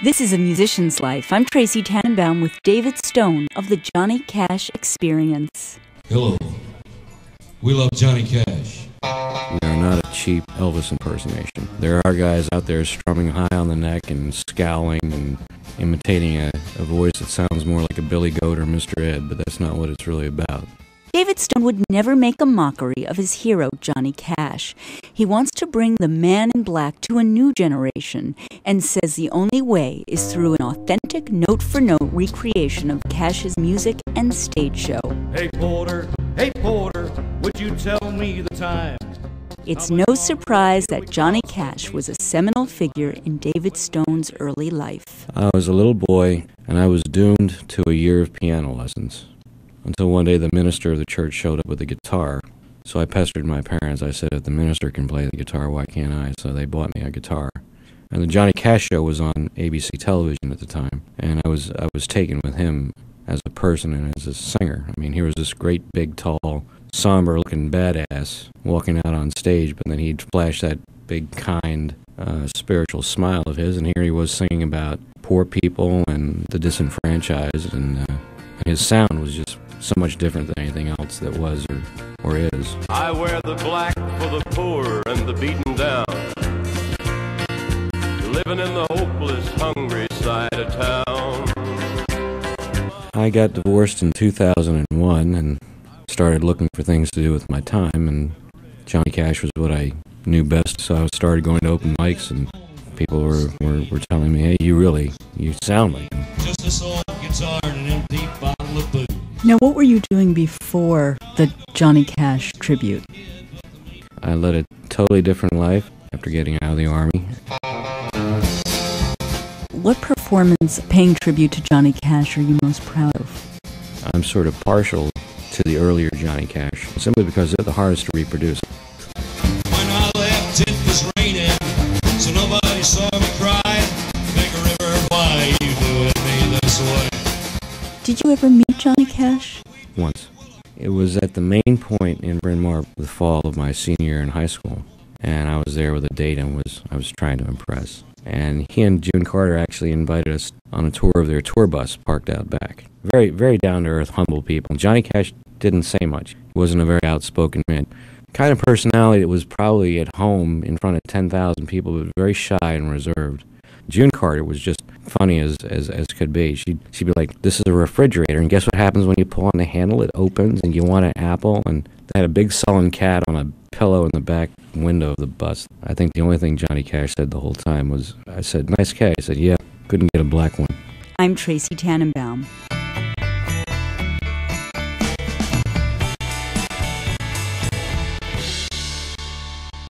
This is A Musician's Life. I'm Tracy Tannenbaum with David Stone of the Johnny Cash Experience. Hello. We love Johnny Cash. We are not a cheap Elvis impersonation. There are guys out there strumming high on the neck and scowling and imitating a voice that sounds more like a Billy Goat or Mr. Ed, but that's not what it's really about. David Stone would never make a mockery of his hero, Johnny Cash. He wants to bring the man in black to a new generation and says the only way is through an authentic note-for-note recreation of Cash's music and stage show. Hey Porter, would you tell me the time? It's no surprise that Johnny Cash was a seminal figure in David Stone's early life. I was a little boy, and I was doomed to a year of piano lessons. Until one day the minister of the church showed up with a guitar. So I pestered my parents. I said, if the minister can play the guitar, why can't I? So they bought me a guitar. And the Johnny Cash show was on ABC television at the time. And I was taken with him as a person and as a singer. I mean, he was this great, big, tall, somber-looking badass walking out on stage, but then he'd flash that big, kind, spiritual smile of his, and here he was singing about poor people and the disenfranchised, and his sound was just so much different than anything else that was or is. I wear the black for the poor and the beaten down, living in the hopeless, hungry side of town. I got divorced in 2001 and started looking for things to do with my time, and Johnny Cash was what I knew best, so I started going to open mics, and people were telling me, hey, you sound like him. Just a soft guitar and an empty bottle of booze. Now, what were you doing before the Johnny Cash tribute? I led a totally different life after getting out of the Army. What performance paying tribute to Johnny Cash are you most proud of? I'm sort of partial to the earlier Johnny Cash, simply because they're the hardest to reproduce. When I left, it was raining, so nobody saw me cry. Big River, why you doing me this way? Did you ever meet Johnny Cash? Once. It was at the main point in Bryn Mawr, the fall of my senior year in high school, and I was there with a date and I was trying to impress. And he and June Carter actually invited us on a tour of their tour bus parked out back. Very, very down-to-earth, humble people. Johnny Cash didn't say much. He wasn't a very outspoken man. Kind of personality that was probably at home in front of 10,000 people, but very shy and reserved. June Carter was just funny as could be. She'd be like, this is a refrigerator, and guess what happens when you pull on the handle? It opens, and you want an apple. And they had a big sullen cat on a pillow in the back window of the bus. I think the only thing Johnny Cash said the whole time was, I said, nice cat. He said, yeah, couldn't get a black one. I'm Tracy Tannenbaum.